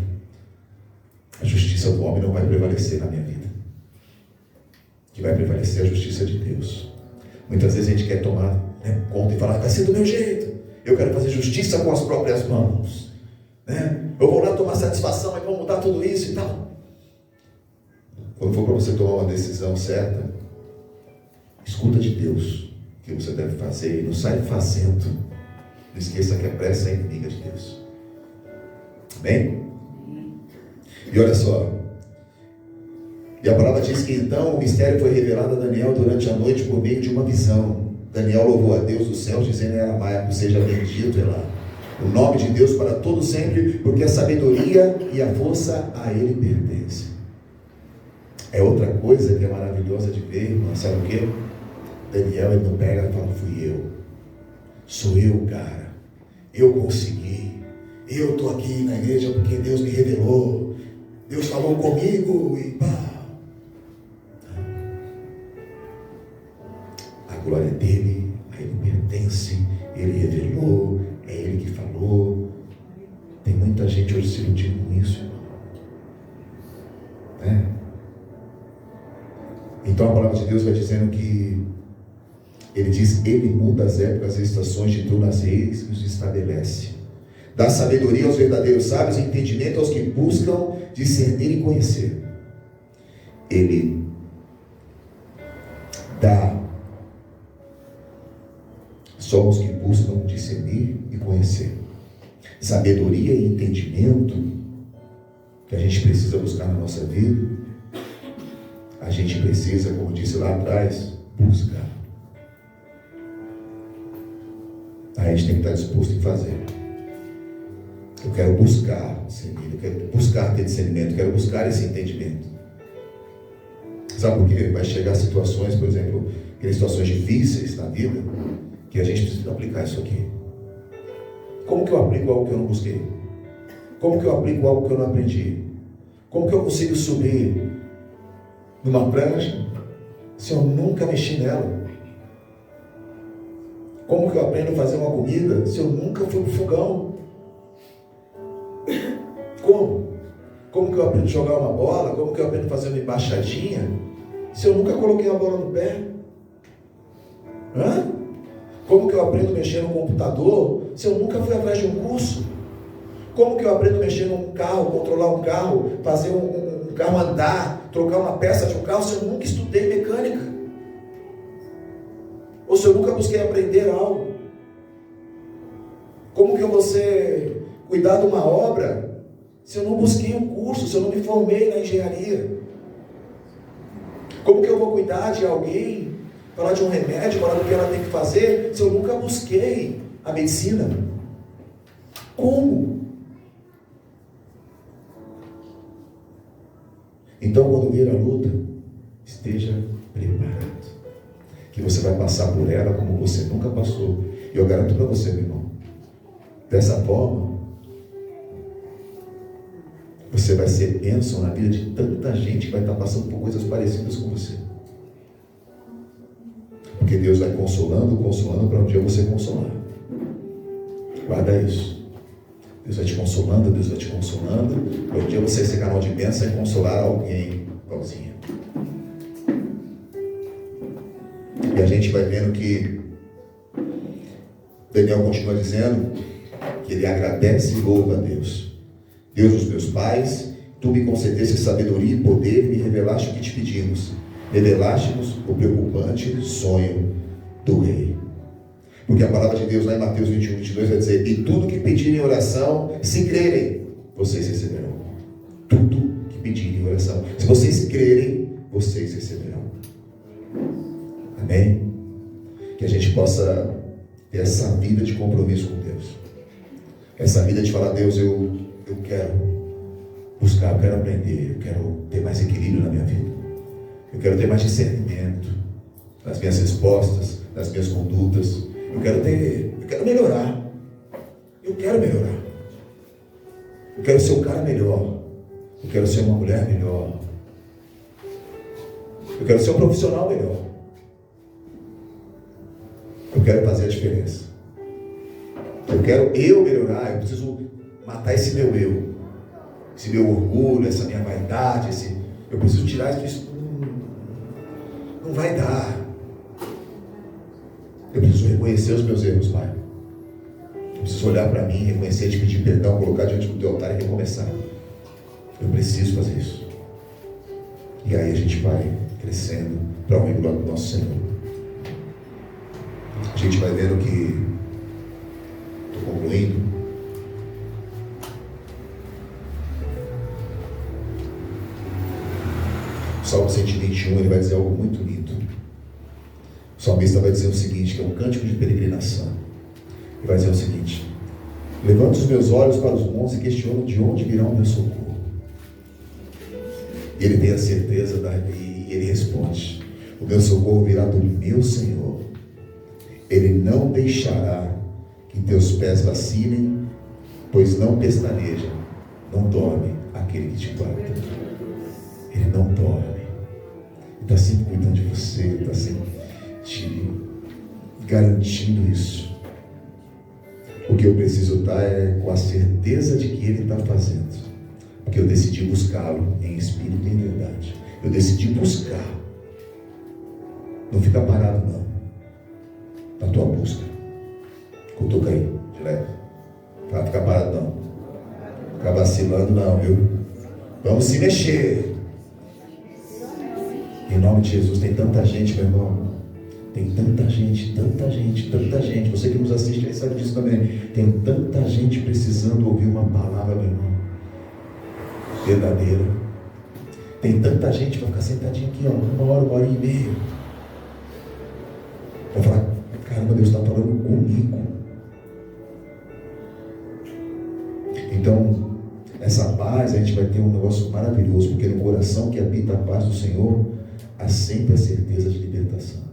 a justiça do homem não vai prevalecer na minha vida. Que vai prevalecer a justiça de Deus. Muitas vezes a gente quer tomar conta e falar, vai ser do meu jeito. Eu quero fazer justiça com as próprias mãos. Eu vou lá tomar satisfação e vou mudar tudo isso e tal. Quando for para você tomar uma decisão certa, escuta de Deus o que você deve fazer e não sai fazendo. Não esqueça que a pressa é inimiga de Deus. Amém? E olha só. E a palavra diz que então o mistério foi revelado a Daniel durante a noite por meio de uma visão. Daniel louvou a Deus dos céus, dizendo em aramaico, seja bendito Elá, o nome de Deus para todo sempre, porque a sabedoria e a força a Ele pertencem. É outra coisa que é maravilhosa de ver, irmão, sabe o que? Daniel, ele não pega e fala, fui eu. Sou eu, cara. Eu consegui. Eu estou aqui na igreja porque Deus me revelou. Deus falou comigo e pá. A glória é dele, a ele pertence, ele revelou, é ele que falou. Tem muita gente hoje se iludindo com isso, irmão. Então a palavra de Deus vai dizendo que ele diz, ele muda as épocas e estações de tudo nas reis e os estabelece. Dá sabedoria aos verdadeiros sábios e entendimento aos que buscam discernir e conhecer. Ele dá só aos que buscam discernir e conhecer. Sabedoria e entendimento que a gente precisa buscar na nossa vida. A gente precisa, como disse lá atrás, buscar. Aí a gente tem que estar disposto em fazer. Eu quero buscar discernir, eu quero buscar ter discernimento, eu quero buscar esse entendimento. Sabe por quê? Vai chegar situações, por exemplo, aquelas situações difíceis na vida, que a gente precisa aplicar isso aqui. Como que eu aplico algo que eu não busquei? Como que eu aplico algo que eu não aprendi? Como que eu consigo subir numa prancha se eu nunca mexi nela? Como que eu aprendo a fazer uma comida se eu nunca fui pro fogão? Como? Como que eu aprendo a jogar uma bola? Como que eu aprendo a fazer uma embaixadinha se eu nunca coloquei a bola no pé? Como que eu aprendo a mexer no computador se eu nunca fui atrás de um curso? Como que eu aprendo a mexer num carro, controlar um carro, fazer um carro andar, trocar uma peça de um carro se eu nunca estudei mecânica? Ou se eu nunca busquei aprender algo? Como que eu vou cuidar de uma obra se eu não busquei um curso, se eu não me formei na engenharia? Como que eu vou cuidar de alguém, falar de um remédio, falar do que ela tem que fazer, se eu nunca busquei a medicina? Como? Então, quando vir a luta, esteja preparado. Que você vai passar por ela como você nunca passou. E eu garanto para você, meu irmão, dessa forma, você vai ser bênção na vida de tanta gente que vai estar passando por coisas parecidas com você. Porque Deus vai consolando para um dia você consolar. Guarda isso. Deus vai te consolando para um dia você ser canal de bênção e consolar alguém igualzinho. E a gente vai vendo que Daniel continua dizendo que ele agradece e louva a Deus. Deus dos meus pais, tu me concedeste sabedoria e poder e me revelaste o que te pedimos. Revelaste-nos o preocupante sonho do rei. Porque a palavra de Deus lá em Mateus 21, 22 vai dizer, e tudo que pedirem em oração, se crerem, vocês receberão. Tudo que pedirem em oração. Se vocês crerem, vocês receberão. Amém? Que a gente possa ter essa vida de compromisso com Deus. Essa vida de falar, Deus, eu quero buscar, eu quero aprender, eu quero ter mais equilíbrio na minha vida. Eu quero ter mais discernimento nas minhas respostas, nas minhas condutas. Eu quero melhorar. Eu quero melhorar. Eu quero ser um cara melhor. Eu quero ser uma mulher melhor. Eu quero ser um profissional melhor. Eu quero fazer a diferença. Eu quero melhorar. Eu preciso matar esse meu eu. esse meu orgulho, essa minha vaidade, eu preciso tirar isso. Não vai dar. Eu preciso reconhecer os meus erros, Pai. Eu preciso olhar para mim, reconhecer, te pedir perdão, colocar diante do teu altar e recomeçar. Eu preciso fazer isso. E aí a gente vai crescendo para o glória do nosso Senhor. A gente vai vendo que, estou concluindo, o Salmo 121, ele vai dizer algo muito lindo. O salmista vai dizer o seguinte, que é um cântico de peregrinação. Ele vai dizer o seguinte: levanto os meus olhos para os montes e questiono de onde virá o meu socorro. E ele tem a certeza, e ele responde: o meu socorro virá do meu Senhor. Ele não deixará que teus pés vacilem, pois não pestaneja, não dorme aquele que te guarda. Ele não dorme. Ele está sempre cuidando de você, ele está sempre te garantindo isso. O que eu preciso estar é com a certeza de que ele está fazendo. Porque eu decidi buscá-lo em espírito e em verdade. Eu decidi buscar. Não fica parado não. Na tua busca. Cutuca aí, de leve. Não vai ficar parado não. Ficar vacilando não, viu? Vamos se mexer. Em nome de Jesus, tem tanta gente, meu irmão. Tem tanta gente, tanta gente, tanta gente. Você que nos assiste, ele sabe disso também. Tem tanta gente precisando ouvir uma palavra, meu irmão, verdadeira. Tem tanta gente que vai ficar sentadinho aqui, ó, uma hora e meia. Vai falar: caramba, Deus está falando comigo. Então, essa paz, a gente vai ter um negócio maravilhoso, porque no coração que habita a paz do Senhor, há sempre a certeza de libertação.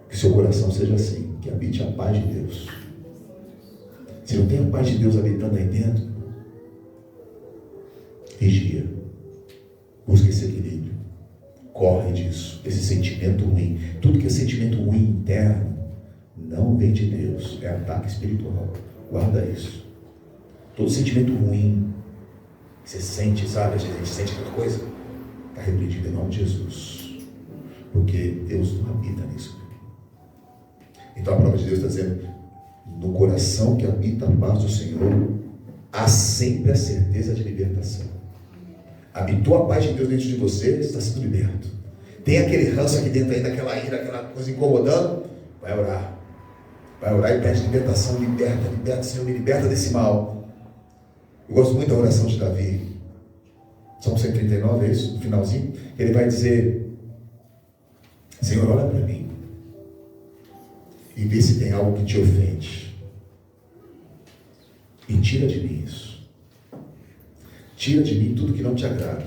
Que seu coração seja assim, que habite a paz de Deus. Se não tem a paz de Deus habitando aí dentro, vigia, busca esse equilíbrio, corre disso, esse sentimento ruim. Tudo que é sentimento ruim interno não vem de Deus, é ataque espiritual. Guarda isso. Todo sentimento ruim que você sente, sabe, a gente sente aquela coisa, está repreendido em nome de Jesus, porque Deus não habita nisso. Então a palavra de Deus está dizendo: no coração que habita a paz do Senhor, há sempre a certeza de libertação. Habitou a paz de Deus dentro de você, está sendo liberto. Tem aquele ranço aqui dentro ainda, aquela ira, aquela coisa incomodando, vai orar. Vai orar e pede libertação. Liberta, liberta, Senhor, me liberta desse mal. Eu gosto muito da oração de Davi. Salmo 139, é isso? No finalzinho. Ele vai dizer: Senhor, olha para mim e vê se tem algo que te ofende. E tira de mim isso. Tira de mim tudo que não te agrada.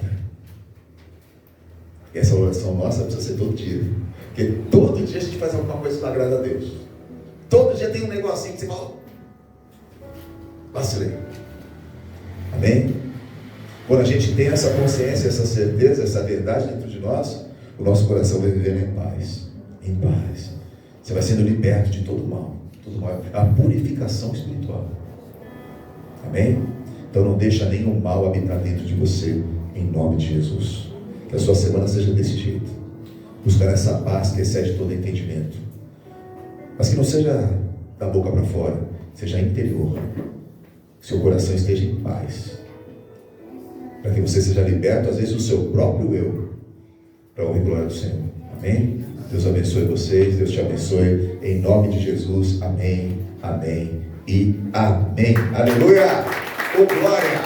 E essa oração nossa precisa ser todo dia. Porque todo dia a gente faz alguma coisa que não agrada a Deus. Todo dia tem um negocinho que você fala: vacilei. Amém? Quando a gente tem essa consciência, essa certeza, essa verdade dentro de nós, o nosso coração vai vivendo em paz. Em paz. Você vai sendo liberto de todo mal. Todo mal. A purificação espiritual. Amém? Então não deixa nenhum mal habitar dentro de você, em nome de Jesus. Que a sua semana seja desse jeito. Buscar essa paz que excede todo entendimento. Mas que não seja da boca para fora, seja interior. Que seu coração esteja em paz. Para que você seja liberto, às vezes, do seu próprio eu. Para a honra e glória do Senhor. Amém? Deus abençoe vocês, Deus te abençoe. Em nome de Jesus. Amém, amém e amém. Aleluia! Oh, glória!